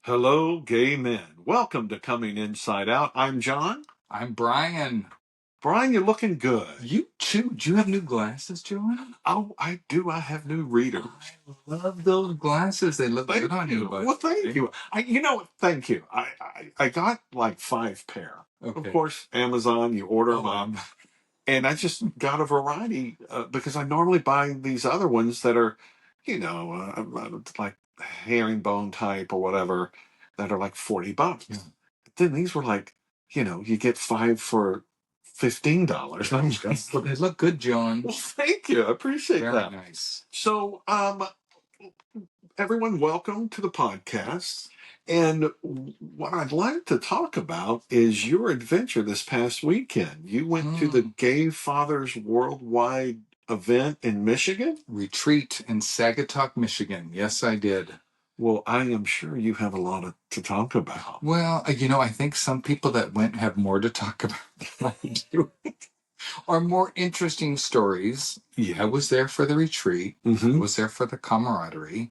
Hello, gay men. Welcome to Coming Inside Out. I'm John. I'm Brian. Brian, you're looking good. You too. Do you have new glasses, Joanne? Oh, I do. I have new readers. I love those glasses. They look good on you. Well, thank you. Thank you. I got like 5 pair. Okay. Of course, Amazon, you order them up. And I just got a variety because I normally buy these other ones that are, like herringbone type or whatever, that are like $40. Yeah. Then these were like, you get 5 for $15. I'm just, Well, they look good, John. well, thank you. I appreciate Very that. nice. So, everyone, welcome to the podcast. And what I'd like to talk about is your adventure this past weekend. You went to the Gay Fathers Worldwide event in Michigan? Retreat in Saugatuck, Michigan. Yes, I did. Well, I am sure you have a lot to talk about. Well, I think some people that went have more to talk about than I do. Or more interesting stories. Yeah. I was there for the retreat. Mm-hmm. I was there for the camaraderie.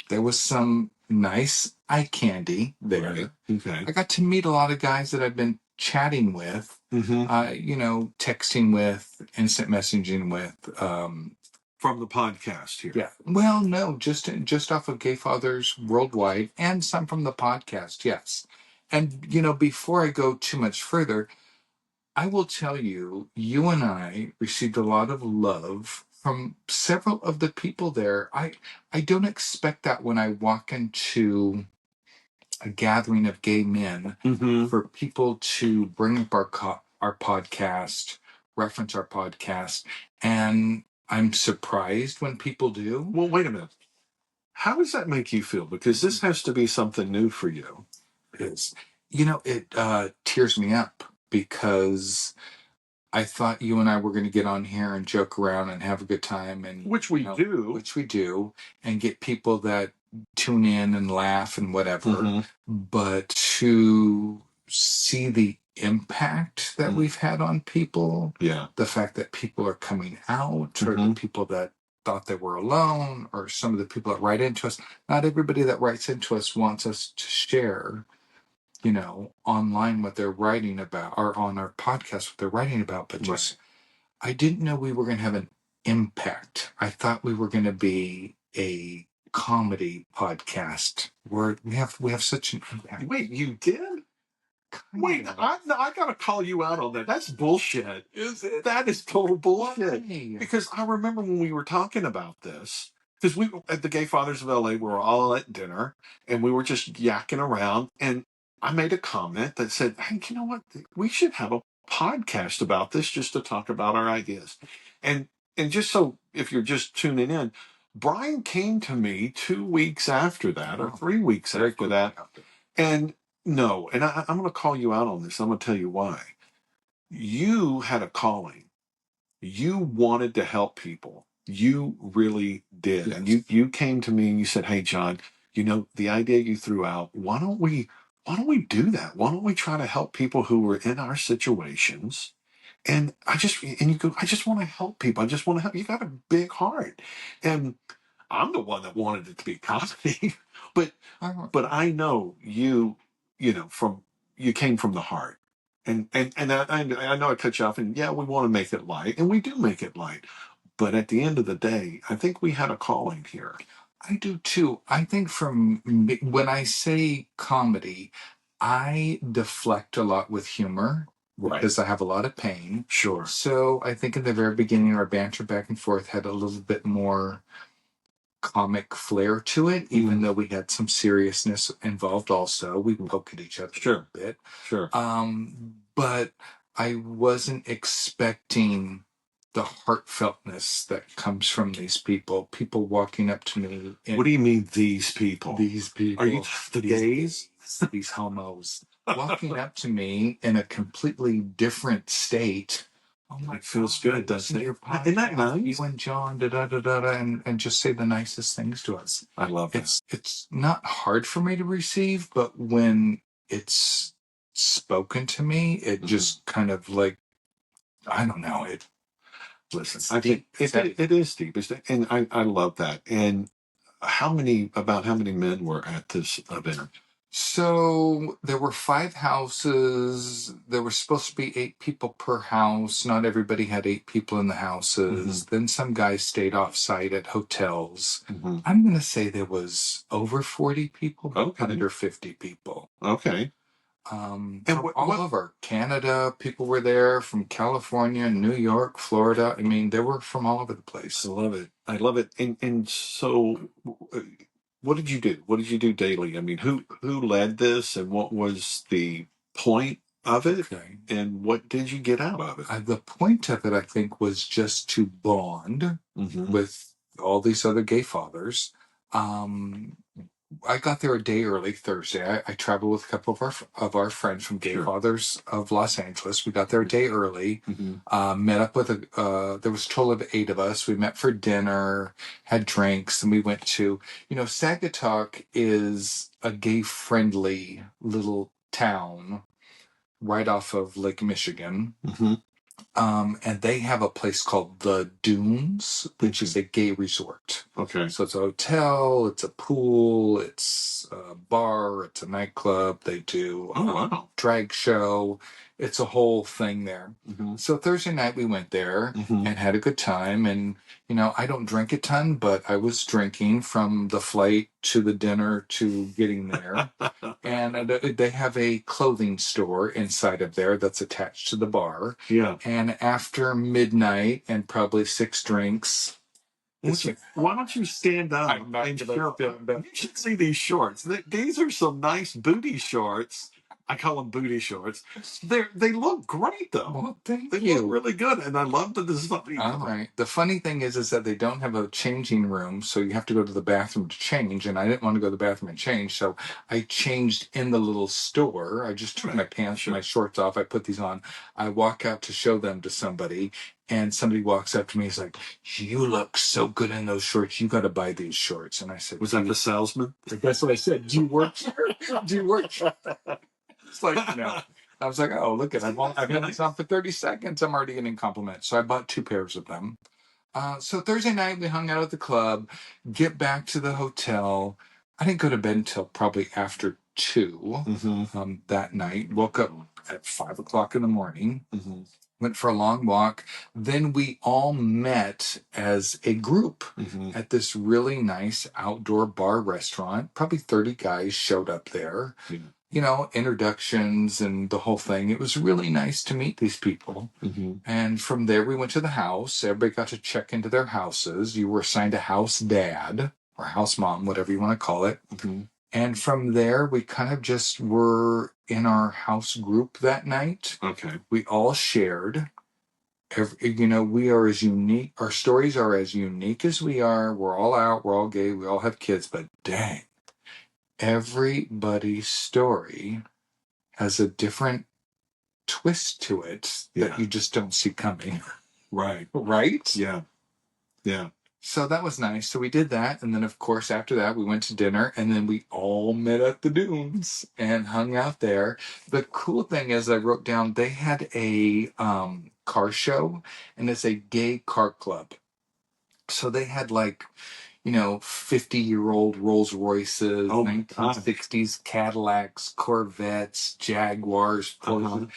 There was some nice eye candy there. Right. Okay. I got to meet a lot of guys that I've been chatting with, texting with, instant messaging with. From the podcast here. Yeah. Well, no, just off of Gay Fathers Worldwide and some from the podcast, yes. And, before I go too much further, I will tell you, you and I received a lot of love from several of the people there. I don't expect that when I walk into a gathering of gay men, for people to bring up our podcast, reference our podcast, and I'm surprised when people do. Well, wait a minute. How does that make you feel? Because this has to be something new for you. It is. It tears me up because I thought you and I were going to get on here and joke around and have a good time, and which we do, and get people that tune in and laugh and whatever. But to see the impact that we've had on people, the fact that people are coming out, or the people that thought they were alone, or some of the people that write into us. Not everybody that writes into us wants us to share, online what they're writing about, or on our podcast what they're writing about, but just, I didn't know we were going to have an impact. I thought we were going to be a comedy podcast where we have such an impact. Wait, you did? Wait, I got to call you out on that. That's bullshit. Is it? That is total bullshit. Why? Because I remember when we were talking about this, because we at the Gay Fathers of LA, we were all at dinner and we were just yakking around, and I made a comment that said, hey, you know what? We should have a podcast about this just to talk about our ideas. And just so if you're just tuning in, Brian came to me 2 weeks after that, or 3 weeks after that. And no, and I'm going to call you out on this. I'm going to tell you why. You had a calling. You wanted to help people. You really did. Yes. And you came to me and you said, hey, John, the idea you threw out, why don't we do that? Why don't we try to help people who were in our situations? And you go, I just want to help people. I just want to help. You got a big heart. And I'm the one that wanted it to be comedy, but I know you came from the heart. And I know I cut you off, and yeah, we want to make it light, and we do make it light. But at the end of the day, I think we had a calling here. I do too. I think when I say comedy, I deflect a lot with humor. Right. Because I have a lot of pain. Sure. So I think in the very beginning, our banter back and forth had a little bit more comic flair to it, even though we had some seriousness involved also. We poke at each other a bit. Sure. But I wasn't expecting the heartfeltness that comes from these people walking up to me. What do you mean, these people? These people. Are you the gays? These homos walking up to me in a completely different state. Oh my it feels good, doesn't it? Isn't that nice? You and John, and just say the nicest things to us. I love that. It's not hard for me to receive, but when it's spoken to me, it just kind of like, I don't know. Listen, I think it is deep, and I love that. And how many men were at this event? So there were 5 houses. There were supposed to be 8 people per house. Not everybody had 8 people in the houses. Then some guys stayed off site at hotels. I'm going to say there was over 40 people, but under 50 people. Okay. And from all over Canada, people were there from California, New York, Florida. I mean, they were from all over the place. I love it. I love it. And so, what did you do? What did you do daily? I mean, who led this, and what was the point of it? Okay. And what did you get out of it? The point of it, I think, was just to bond with all these other gay fathers. I got there a day early Thursday. I traveled with a couple of our friends from Gay Fathers of Los Angeles. We got there a day early. Met up with there was a total of 8 of us. We met for dinner, had drinks, and we went to, Saugatuck is a gay friendly little town right off of Lake Michigan. And they have a place called the Dunes, which is a gay resort. Okay. So it's a hotel, it's a pool, it's a bar, it's a nightclub. They do a drag show. It's a whole thing there. So Thursday night we went there and had a good time. And, I don't drink a ton, but I was drinking from the flight to the dinner to getting there. And they have a clothing store inside of there that's attached to the bar. Yeah. And after midnight and probably 6 drinks. Why don't you stand up and show them? You should see these shorts. These are some nice booty shorts. I call them booty shorts. They look great, though. Well, thank you. They look really good, and I love the design. All right. The funny thing is that they don't have a changing room, so you have to go to the bathroom to change. And I didn't want to go to the bathroom and change, so I changed in the little store. I just took my pants, my shorts off. I put these on. I walk out to show them to somebody, and somebody walks up to me. He's like, "You look so good in those shorts. You got to buy these shorts." And I said, "Was that the salesman?" That's what I said. Do you work here? Do you work here? It's like, no. I was like, oh, look at it. I've had this on for 30 seconds. I'm already getting compliments. So I bought 2 pairs of them. So Thursday night, we hung out at the club, get back to the hotel. I didn't go to bed until probably after 2 that night. Woke up at 5 o'clock in the morning. Went for a long walk. Then we all met as a group at this really nice outdoor bar restaurant. Probably 30 guys showed up there. Introductions and the whole thing. It was really nice to meet these people. And from there, we went to the house. Everybody got to check into their houses. You were assigned a house dad or house mom, whatever you want to call it. And from there, we kind of just were in our house group that night. Okay. We all shared. We are as unique. Our stories are as unique as we are. We're all out. We're all gay. We all have kids. But dang, everybody's story has a different twist to it that you just don't see coming. Right. Right? Yeah. Yeah. So that was nice. So we did that. And then, of course, after that, we went to dinner. And then we all met at the Dunes and hung out there. The cool thing is I wrote down they had a car show. And it's a gay car club. So they had 50-year-old Rolls Royces, 1960s Cadillacs, Corvettes, Jaguars, Porsches.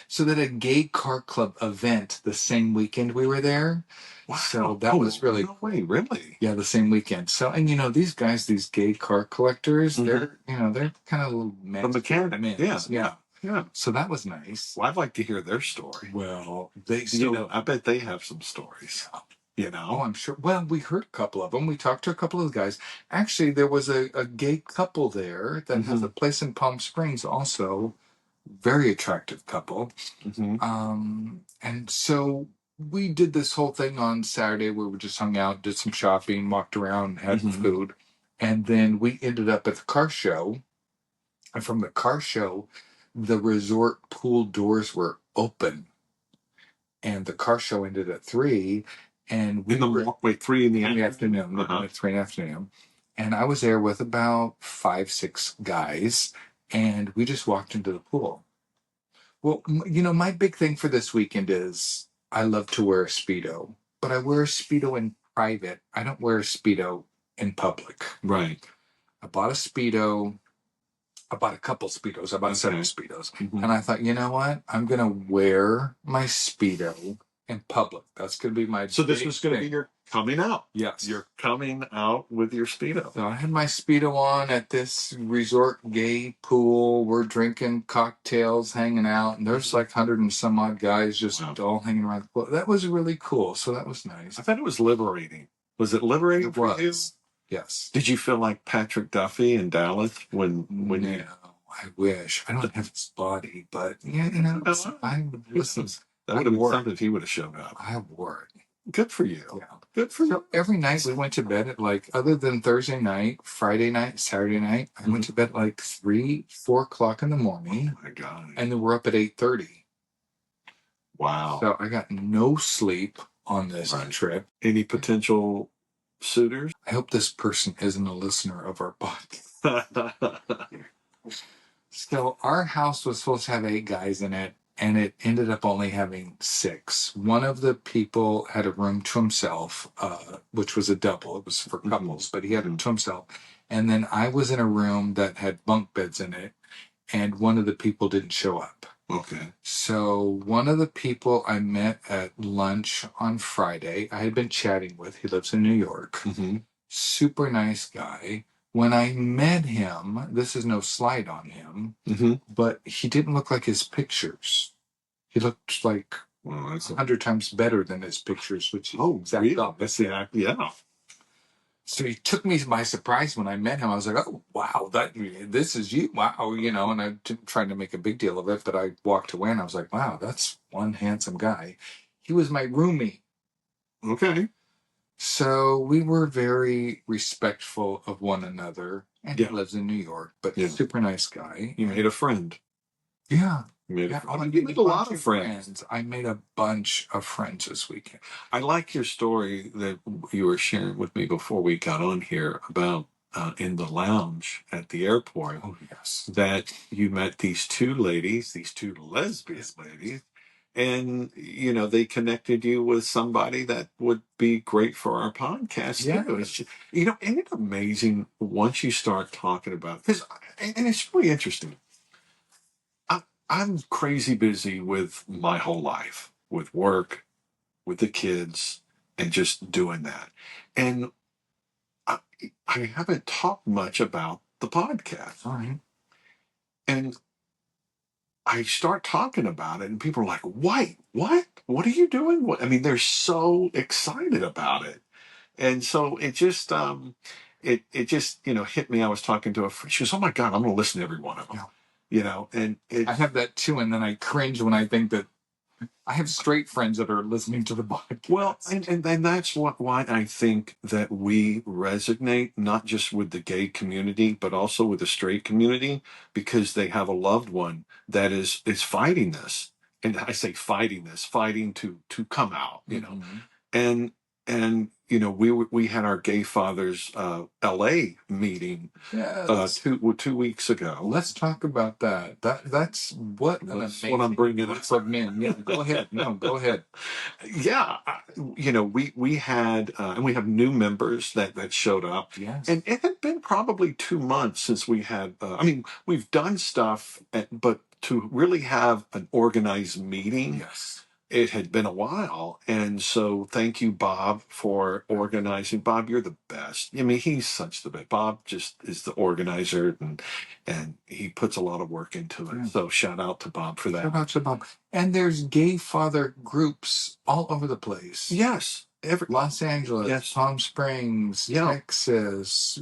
So that a gay car club event the same weekend we were there. Wow. So that was really... No way, really? Yeah, the same weekend. So, and these guys, these gay car collectors, they're kind of little men. The mechanic. Yeah. So that was nice. Well, I'd like to hear their story. Well, I bet they have some stories. Oh, I'm sure. Well, we heard a couple of them. We talked to a couple of the guys. Actually, there was a gay couple there that has a place in Palm Springs also. Very attractive couple. And so we did this whole thing on Saturday where we just hung out, did some shopping, walked around, had some food. And then we ended up at the car show. And from the car show, the resort pool doors were open. And the car show ended at 3. And we were 3 in the afternoon. 3 in the afternoon. And I was there with about 5, 6 guys, and we just walked into the pool. Well, my big thing for this weekend is I love to wear a Speedo, but I wear a Speedo in private. I don't wear a Speedo in public. Right. I bought a Speedo. I bought a couple Speedos. I bought several Speedos. Mm-hmm. And I thought, you know what? I'm going to wear my Speedo in public. That's going to be my So this was going to be your coming out. Yes. You're coming out with your Speedo. So I had my Speedo on at this resort gay pool. We're drinking cocktails, hanging out. And there's like 100 and some odd guys just all hanging around the pool. That was really cool. So that was nice. I thought it was liberating. Was it liberating for you? Yes. Did you feel like Patrick Duffy in Dallas when no, you... I wish. I don't have his body, but yeah, you know, I listen. That would have been something if he would have shown up. I wore it. Good for you. Yeah. Good for you. Every night we went to bed at like, other than Thursday night, Friday night, Saturday night, I went to bed at like 3, 4 o'clock in the morning. Oh my God. And then we're up at 8:30. Wow. So I got no sleep on this trip. Any potential suitors? I hope this person isn't a listener of our podcast. So our house was supposed to have 8 guys in it, and it ended up only having 6. One of the people had a room to himself, which was a double. It was for couples, but he had it to himself. And then I was in a room that had bunk beds in it, and one of the people didn't show up. Okay. So one of the people I met at lunch on Friday, I had been chatting with. He lives in New York. Mm-hmm. Super nice guy. When I met him, this is no slight on him, but he didn't look like his pictures. He looked like 100 times better than his pictures, which is exactly opposite. Yeah. So he took me by surprise when I met him. I was like, oh, wow, this is you. Wow, you know, and I didn't try to make a big deal of it, but I walked away and I was like, wow, that's one handsome guy. He was my roomie. Okay. So we were very respectful of one another. And he lives in New York, but super nice guy. You made a friend. Yeah. You made a lot of friends. I made a bunch of friends this weekend. I like your story that you were sharing with me before we got on here about in the lounge at the airport. Oh, yes. That you met these 2 ladies, these 2 lesbian ladies, and, you know, they connected you with somebody that would be great for our podcast, too. It's just, you know, isn't it amazing once you start talking about it? And it's really interesting. I'm crazy busy with my whole life, with work, with the kids, and just doing that. And I haven't talked much about the podcast. All right. And I start talking about it, and people are like, "Wait, what? What are you doing?" What? I mean, they're so excited about it, and so it just, it just, you know, hit me. I was talking to a friend. She goes, "Oh my God, I'm going to listen to every one of them." Yeah. You know, and I have that too, and then I cringe when I think that I have straight friends that are listening to the podcast. Well, and that's why I think that we resonate not just with the gay community, but also with the straight community, because they have a loved one that is fighting this. And I say fighting to come out, you know. And you know, we had our Gay Fathers LA meeting 2 weeks ago. Let's talk about that. That's what I'm bringing up. Of men. Yeah, go ahead. No, go ahead. Yeah, you know, we had and we have new members that showed up. Yes. And it had been probably 2 months since we had. I mean, we've done stuff, but to really have an organized meeting. Yes. It had been a while, and so thank you, Bob, for organizing. Bob, you're the best. I mean, he's such the best. Bob just is the organizer, and he puts a lot of work into it. Yeah. So shout out to Bob for that. Shout out to Bob. And there's gay father groups all over the place. Yes, Los Angeles, Palm Springs, Texas.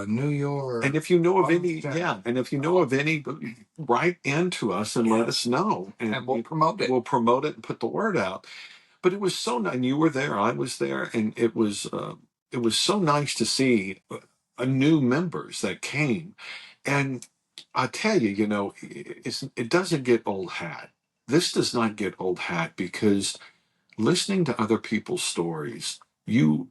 New York. And if you know of any, write into us and let us know. And we'll promote it. We'll promote it and put the word out. But it was so nice. And you were there, I was there, and it was so nice to see new members that came. And I tell you, you know, it doesn't get old hat. This does not get old hat, because listening to other people's stories, you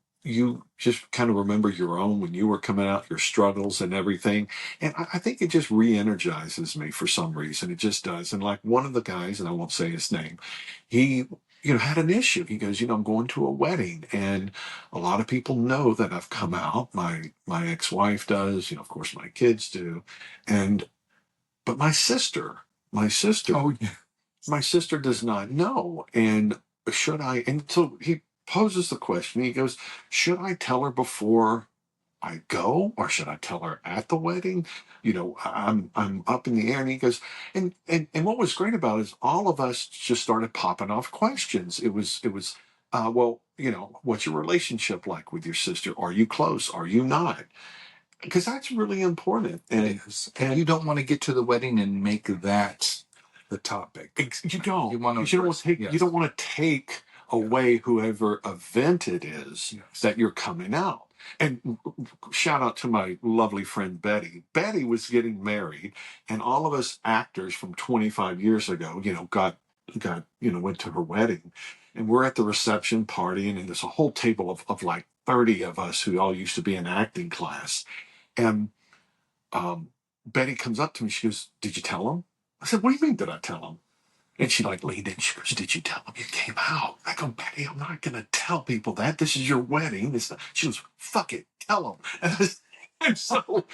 just kind of remember your own when you were coming out, your struggles and everything. And I think it just re-energizes me for some reason. It just does. And like one of the guys, and I won't say his name, he, you know, had an issue. He goes, you know, I'm going to a wedding, and a lot of people know that I've come out. My ex-wife does, you know, of course my kids do. And But my sister, Oh, yeah. my sister does not know. And should I? And so he poses the question. He goes, should I tell her before I go, or should I tell her at the wedding? I'm up in the air. And he goes, and what was great about it is all of us just started popping off questions. It was well, what's your relationship like with your sister? Are you close? Are you not? Because that's really important. It is. And you don't want to get to the wedding and make that the topic. You don't. You want to. You don't want to take away whoever event it is that you're coming out. And shout out to my lovely friend Betty. Betty was getting married, and all of us actors from 25 years ago, went to her wedding, and we're at the reception party, and there's a whole table of like 30 of us who all used to be in acting class, and Betty comes up to me. She goes, "Did you tell him?" I said, "What do you mean? Did I tell him?" And she like leaned in. She goes, "Did you tell him you came out?" I go, "Betty, I'm not gonna tell people that. This is your wedding." She goes, "Fuck it, tell them." And so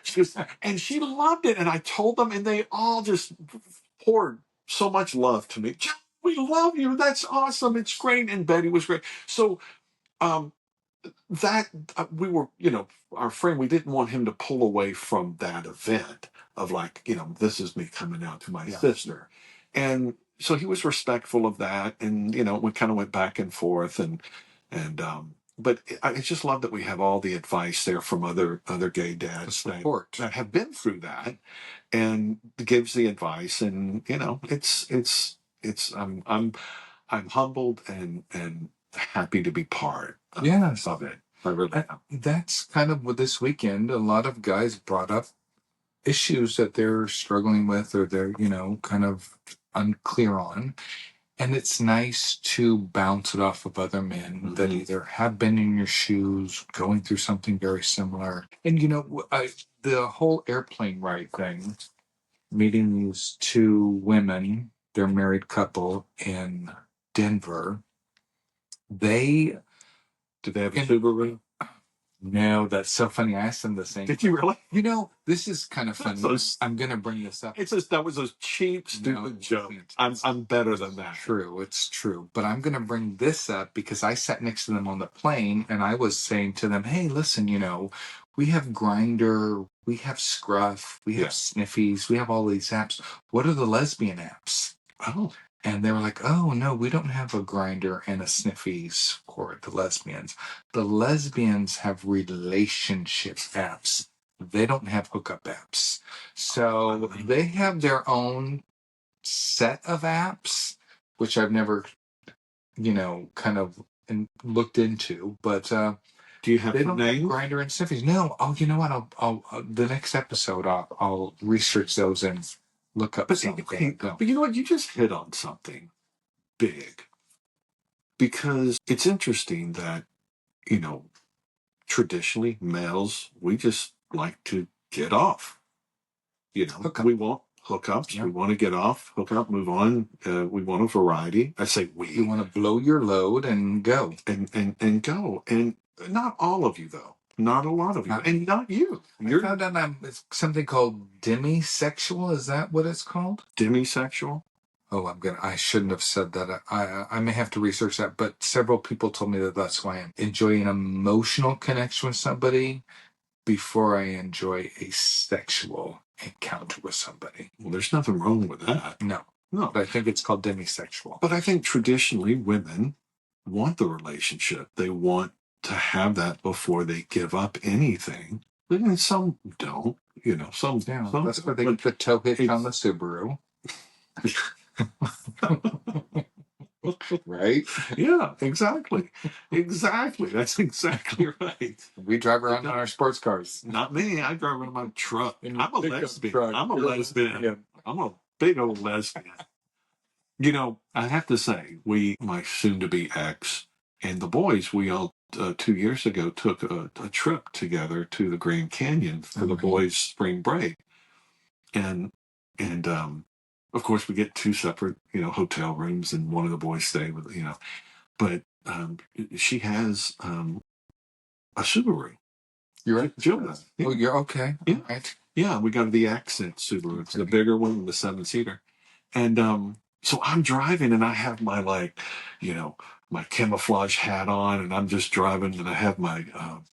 she goes, and she loved it. And I told them, and they all just poured so much love to me. "We love you. That's awesome. It's great." And Betty was great. So um, that we were, our friend, we didn't want him to pull away from that event of like, this is me coming out to my sister. And so he was respectful of that. And, we kind of went back and forth but I just love that we have all the advice there from other gay dads that have been through that and gives the advice. And, I'm humbled and happy to be part of it. I really am. That's kind of what this weekend, a lot of guys brought up issues that they're struggling with or they're, kind of unclear on. And it's nice to bounce it off of other men that either have been in your shoes, going through something very similar. And, the whole airplane ride thing, meeting these two women, they're a married couple in Denver. Did they have a Subaru? No, that's so funny. I asked them the same. Did you really? This is kind of funny. I'm going to bring this up. That was a cheap, stupid joke. I'm better than that. It's true. But I'm going to bring this up because I sat next to them on the plane and I was saying to them, hey, listen, we have Grindr, we have Scruff, we have Sniffies, we have all these apps. What are the lesbian apps? Oh. And they were like, oh, no, we don't have a Grindr and a Sniffies for the lesbians. The lesbians have relationship apps. They don't have hookup apps. So they have their own set of apps, which I've never, kind of looked into. But do you have they don't names? Have Grindr and Sniffies? No. Oh, you know what? I'll the next episode, I'll research those and look up something. But you know what? You just hit on something big. Because it's interesting that, traditionally males, we just like to get off. We want hookups. Yeah. We want to get off, hook up, move on. We want a variety. I say we. You want to blow your load and go. And go. And not all of you, though. Not a lot of you. And not you. I found out it's something called demisexual. Is that what it's called? Demisexual? Oh, I shouldn't have said that. I may have to research that, but several people told me that that's why I enjoy an emotional connection with somebody before I enjoy a sexual encounter with somebody. Well, there's nothing wrong with that. No. But I think it's called demisexual. But I think traditionally women want the relationship. They want to have that before they give up anything. And some don't, some. Yeah, that's where they get the toe hitch on the Subaru. Right? Yeah, exactly. That's exactly right. We drive around in our sports cars. Not me. I drive around my truck. I'm a lesbian. I'm a lesbian. Yeah. I'm a big old lesbian. I have to say, my soon-to-be ex and the boys, we all 2 years ago took a trip together to the Grand Canyon for the boys' spring break, and of course, we get two separate, hotel rooms, and one of the boys stay with, but she has a Subaru. You're right. Jill does. Yeah. Oh, you're okay. Yeah. All right. Yeah, we got the Accent Subaru. It's the bigger one, the 7-seater. And so I'm driving and I have my, like, you know, my camouflage hat on, and I'm just driving, and I have my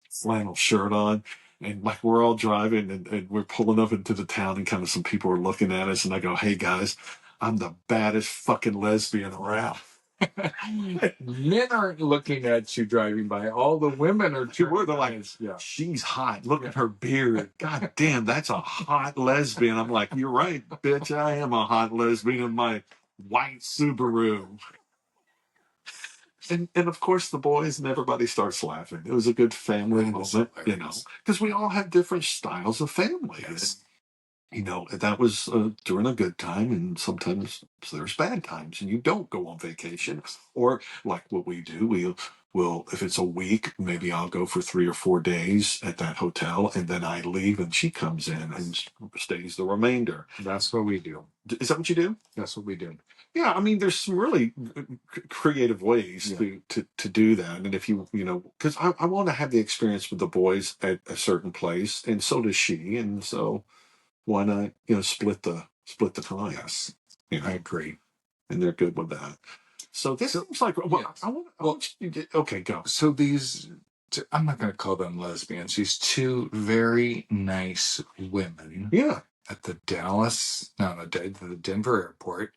flannel shirt on. And like we're all driving, and we're pulling up into the town, and kind of some people are looking at us, and I go, "Hey guys, I'm the baddest fucking lesbian around." Men aren't looking at you driving by. All the women are too. They're like, yeah. "She's hot. Look at her beard. God damn, that's a hot lesbian." I'm like, "You're right, bitch. I am a hot lesbian in my white Subaru." And of course the boys and everybody starts laughing. It was a good family moment, you know, because we all have different styles of family. Yes. And, you know, that was during a good time, and sometimes there's bad times, and you don't go on vacation. Or like what we do, will, if it's a week, maybe I'll go for 3 or 4 days at that hotel, and then I leave, and she comes in and stays the remainder. That's what we do. Is that what you do? That's what we do. Yeah, I mean, there's some really creative ways to do that, and if you know, because I want to have the experience with the boys at a certain place, and so does she, and so why not, split the time? Yes, You know, I agree, and they're good with that. So this seems like I want you to, okay, go. So these, I'm not going to call them lesbians. These two very nice women. Yeah. At the Denver airport.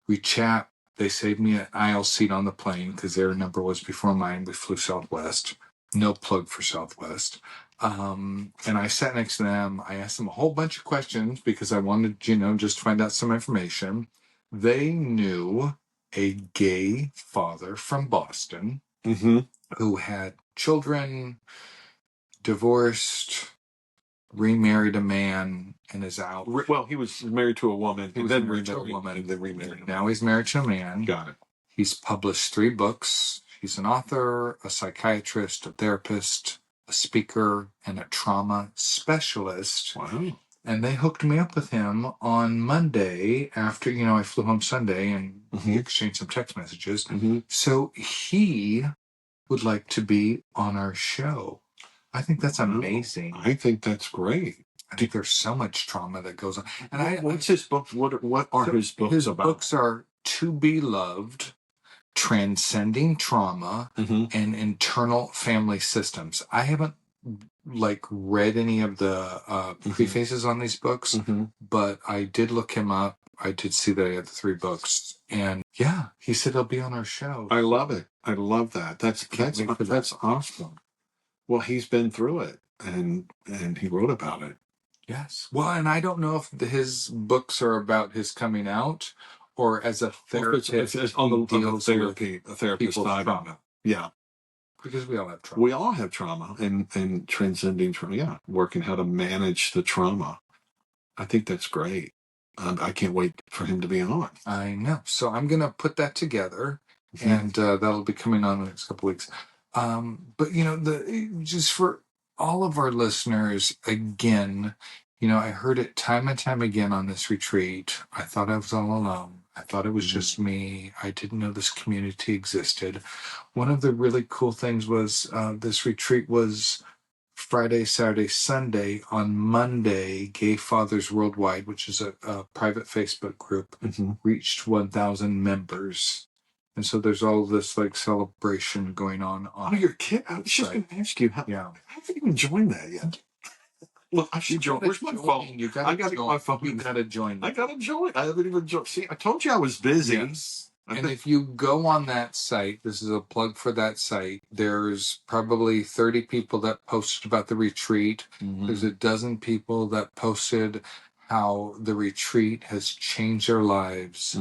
We chat. They saved me an aisle seat on the plane because their number was before mine. We flew Southwest. No plug for Southwest. And I sat next to them. I asked them a whole bunch of questions because I wanted, just to find out some information. They knew a gay father from Boston who had children, divorced, remarried a man, and is out. Well, he was married to a woman. He was then married to a woman. And then remarried. Now he's married to a man. Got it. He's published 3 books. He's an author, a psychiatrist, a therapist, a speaker, and a trauma specialist. Wow. And they hooked me up with him on Monday after, I flew home Sunday, and we exchanged some text messages. So he would like to be on our show. I think that's amazing. I think that's great. I think there's so much trauma that goes on. And what's his books? What are his books his about? His books are To Be Loved, Transcending Trauma, and Internal Family Systems. I haven't read any of the prefaces on these books, but I did look him up. I did see that he had the 3 books, and yeah, he said he'll be on our show. I love it. I love that. That's awesome. Well, he's been through it, and he wrote about it. Yes. Well, and I don't know if his books are about his coming out or as a therapist. It's on the therapist side of it. Yeah. Because we all have trauma. We all have trauma, and transcending trauma. Yeah. Working how to manage the trauma. I think that's great. I can't wait for him to be on. I know. So I'm going to put that together, and that'll be coming on in the next couple of weeks. But, just for all of our listeners, again, I heard it time and time again on this retreat. I thought I was all alone. I thought it was just me. I didn't know this community existed. One of the really cool things was this retreat was Friday, Saturday, Sunday. On Monday, Gay Fathers Worldwide, which is a private Facebook group, reached 1,000 members. And so there's all this celebration going on. Oh, you're kidding! I was just going to ask you, how haven't even joined that yet? Look, I should join. Where's my phone? I got to get my phone. You got to join. I got to join. I haven't even joined. See, I told you I was busy. Yes. And if you go on that site, this is a plug for that site, there's probably 30 people that posted about the retreat. There's a dozen people that posted how the retreat has changed their lives.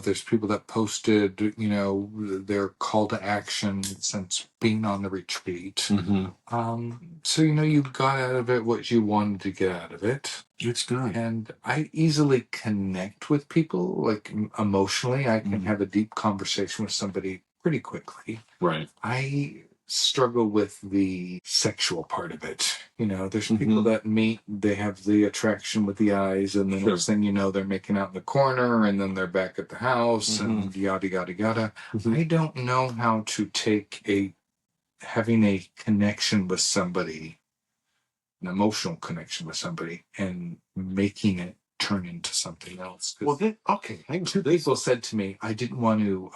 There's people that posted, their call to action since being on the retreat. So, you got out of it what you wanted to get out of it. It's good. And I easily connect with people, emotionally. I can have a deep conversation with somebody pretty quickly. Right. I struggle with the sexual part of it. There's people that meet, they have the attraction with the eyes, and then next thing you know, they're making out in the corner, and then they're back at the house, and yada, yada, yada. I don't know how to take having a connection with somebody an emotional connection with somebody and making it turn into something else. Well, then, okay. Two people said to me, I didn't want to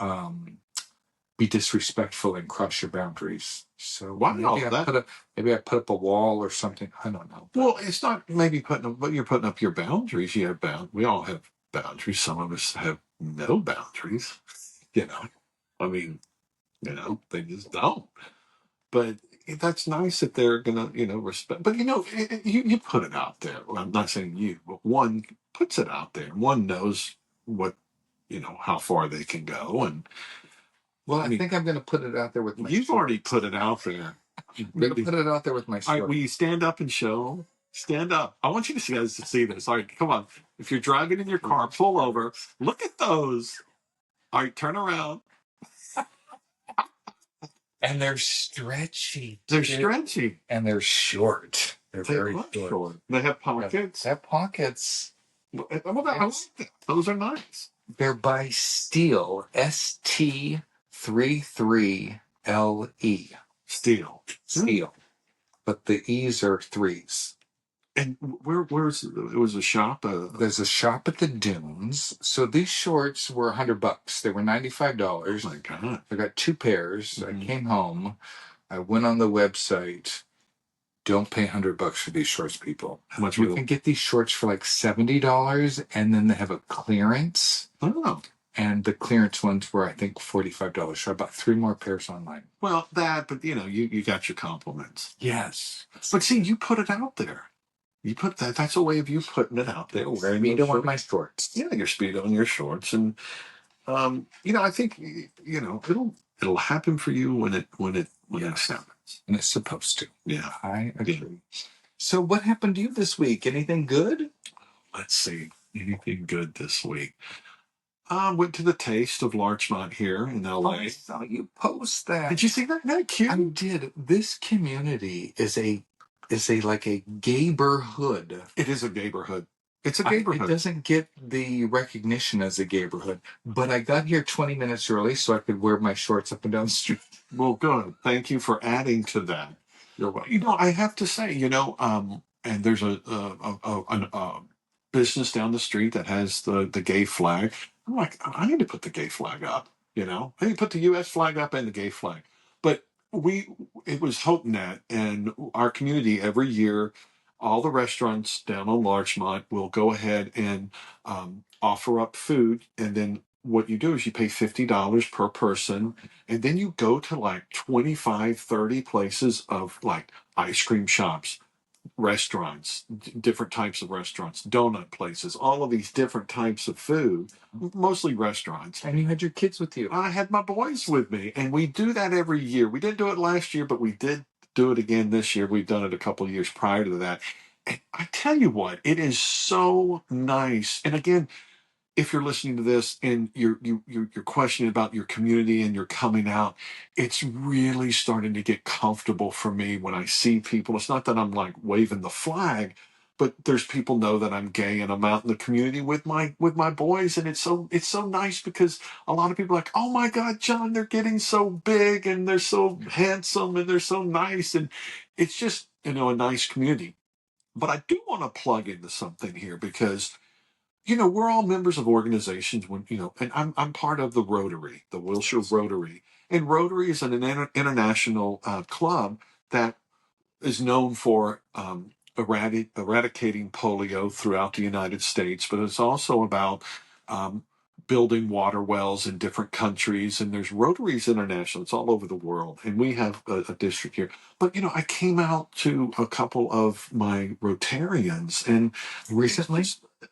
be disrespectful and cross your boundaries. So maybe I put up a wall or something. I don't know. Well, it's not maybe putting up, but you're putting up your boundaries. You have we all have boundaries. Some of us have no boundaries. You know, I mean, they just don't. But that's nice that they're gonna, respect. But you put it out there. Well, I'm not saying you, but one puts it out there. One knows what, how far they can go. And well, I think I'm going to put it out there with my. You've already put it out there. I'm going to put it out there with my story. All right, will you stand up and show? Stand up. I want you guys to see this. All right, come on. If you're driving in your car, pull over. Look at those. All right, turn around. And they're stretchy. They're stretchy. And they're short. They're very short. They have pockets. They have pockets. Well, I like that. Those are nice. They're by Steel. ST33LE. Steel. But the E's are threes. And where's it was a shop? There's a shop at the Dunes. So these shorts were $100. They were $95. Oh my God. I got 2 pairs. Mm-hmm. I came home. I went on the website. Don't pay $100 for these shorts, people. How much? You can get these shorts for like $70, and then they have a clearance. Oh. And the clearance ones were, I think, $45. So I bought 3 more pairs online. Well, but you got your compliments. Yes. But see, you put it out there. You put that. That's a way of you putting it out there. Wearing Speedo on my shorts. Yeah, your Speedo on your shorts, and I think it'll happen for you when it happens, and it's supposed to. Yeah, I agree. Yeah. So, what happened to you this week? Anything good? Let's see. Anything good this week? Went to the Taste of Larchmont here in LA. I saw you post that. Did you see that? Isn't that cute? I did. This community is like a gayborhood. It is a gayborhood. It's a gayborhood. It doesn't get the recognition as a gayborhood, but I got here 20 minutes early so I could wear my shorts up and down the street. Well, good. Thank you for adding to that. You're welcome. I have to say, and there's a business down the street that has the gay flag. I'm like, I need to put the gay flag up. I need to put the U.S. flag up and the gay flag. But it was HopeNet, and our community every year, all the restaurants down on Larchmont will go ahead and offer up food. And then what you do is you pay $50 per person. And then you go to like 25, 30 places of like ice cream shops, restaurants, different types of restaurants, donut places, all of these different types of food, mostly restaurants. And you had your kids with you. I had my boys with me, and we do that every year. We didn't do it last year, but we did do it again this year. We've done it a couple of years prior to that. And I tell you what, it is so nice. And again, if you're listening to this and you're questioning about your community and you're coming out, it's really starting to get comfortable for me when I see people. It's not that I'm like waving the flag, but there's people know that I'm gay and I'm out in the community with my boys, and it's so nice because a lot of people are like, oh my God, John, they're getting so big and they're so handsome and they're so nice, and it's just a nice community. But I do want to plug into something here because we're all members of organizations and I'm part of the Rotary, the Wilshire Rotary. And Rotary is an international club that is known for eradicating polio throughout the United States, but it's also about building water wells in different countries. And there's Rotaries International. It's all over the world. And we have a district here. But, I came out to a couple of my Rotarians and recently.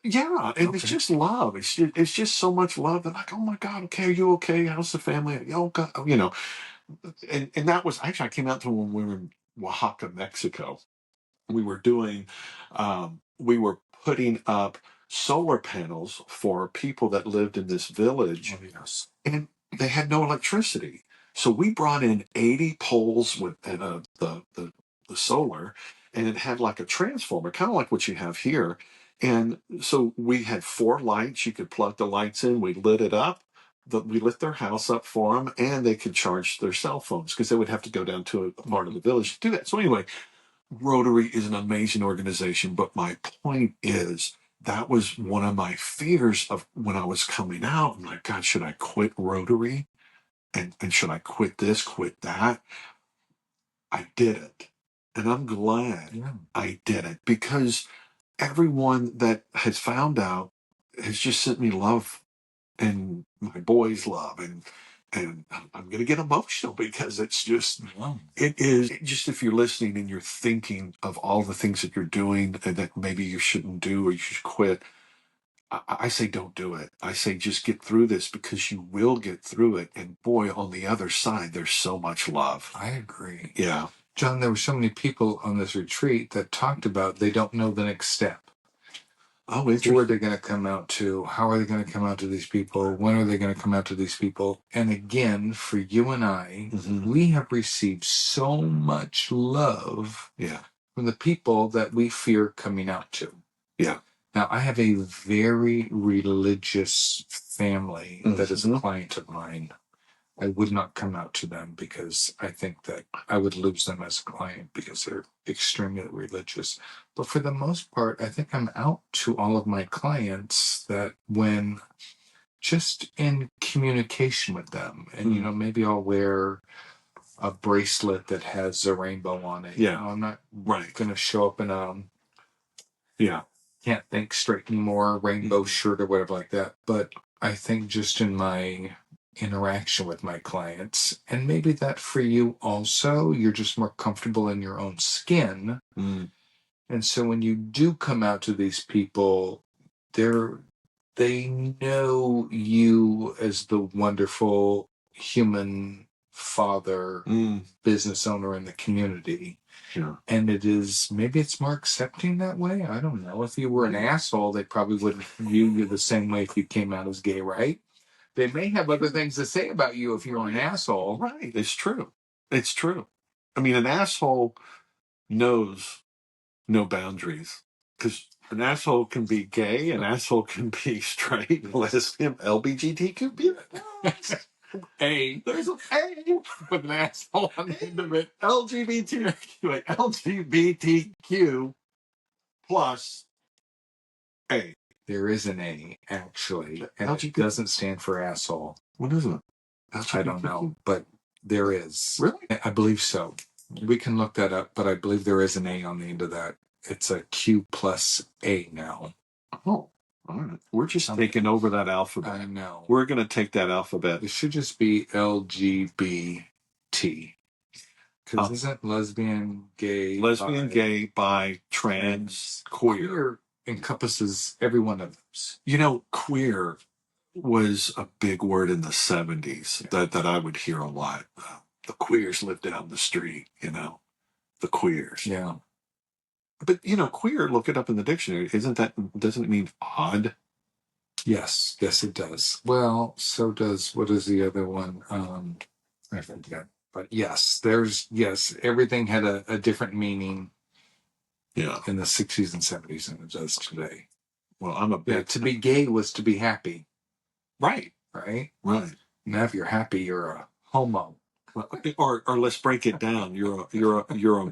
Yeah, and It's just love. It's just so much love. They're like, oh my God, okay, are you okay? How's the family? Oh God, And that was actually I came out to when we were in Oaxaca, Mexico. We were putting up solar panels for people that lived in this village, and they had no electricity. So we brought in 80 poles with the solar, and it had like a transformer, kind of like what you have here. And so we had 4 lights. You could plug the lights in. We lit it up. We lit their house up for them, and they could charge their cell phones because they would have to go down to a part of the village to do that. So anyway, Rotary is an amazing organization, but my point is that was one of my fears of when I was coming out. I'm like, God, should I quit Rotary? And should I quit this, quit that? I did it. And I'm glad I did it, because everyone that has found out has just sent me love, and my boys love, and I'm going to get emotional, because it's just, it is just, if you're listening and you're thinking of all the things that you're doing and that maybe you shouldn't do or you should quit, I say don't do it. I say just get through this, because you will get through it. And boy, on the other side, there's so much love. I agree. Yeah. John, there were so many people on this retreat that talked about they don't know the next step. Oh, interesting. Who are they going to come out to? How are they going to come out to these people? When are they going to come out to these people? And again, for you and I, we have received so much love from the people that we fear coming out to. Yeah. Now, I have a very religious family that is a client of mine. I would not come out to them because I think that I would lose them as a client because they're extremely religious. But for the most part, I think I'm out to all of my clients that when just in communication with them, and, you know, maybe I'll wear a bracelet that has a rainbow on it. Yeah. You know, I'm not going to show up in a can't think straight anymore rainbow shirt or whatever like that. But I think just in my interaction with my clients, and maybe that for you also, you're just more comfortable in your own skin. And so when you do come out to these people, they know you as the wonderful human father, business owner in the community. Yeah. And maybe it's more accepting that way. I don't know. If you were an asshole, they probably wouldn't view you the same way if you came out as gay, right? They may have other things to say about you if you're an asshole. Right. It's true. It's true. I mean, an asshole knows no boundaries, because an asshole can be gay, an asshole can be straight, lesbian, LGBTQ. There's an A with an asshole on the end of it. LGBTQ plus A. There is an A, actually, and it doesn't stand for asshole. What is it? I don't know, but there is. Really? I believe so. We can look that up, but I believe there is an A on the end of that. It's a Q plus A now. Oh, all right. We're just taking over that alphabet. I know. We're going to take that alphabet. It should just be LGBT. Because isn't lesbian, gay, bi, trans, queer encompasses every one of those. You know, queer was a big word in the 70s that I would hear a lot. The queers live down the street, you know, the queers. Yeah. But, you know, queer, look it up in the dictionary. Doesn't it mean odd? Yes, it does. Well, so does, what is the other one? I forget. But yes, everything had a different meaning in the 60s and 70s than it does today. Well, I'm a bit... to be gay was to be happy. Right. Now if you're happy, you're a homo. Or let's break it down. You're a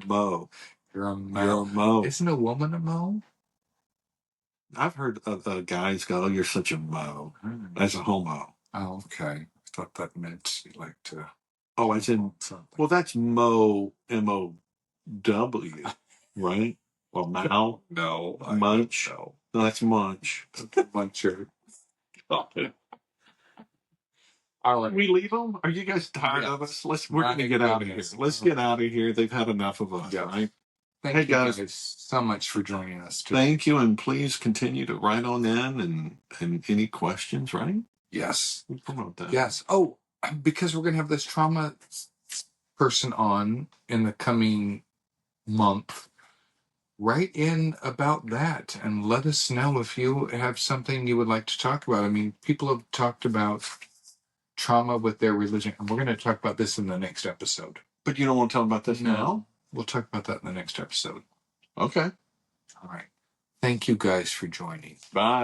mo. You're a mo. Isn't a woman a mo? I've heard guys go, "Oh, you're such a mo." That's a homo. Oh, okay. I thought that meant you like to. Oh, as in something. Well, that's mo, M-O-W, right? Well, now no, munch. No, that's munch. Muncher. All right. We leave them? Are you guys tired of us? We're going to get out of here. Let's get out of here. They've had enough of us, right? Thank you guys so much for joining us today. Thank you, and please continue to write on in and any questions, right? Yes. We promote that. Yes. Oh, because we're going to have this trauma person on in the coming month. Write in about that and let us know if you have something you would like to talk about. I mean, people have talked about trauma with their religion, and we're going to talk about this in the next episode. But you don't want to tell about this now? We'll talk about that in the next episode. Okay. All right. Thank you guys for joining. Bye.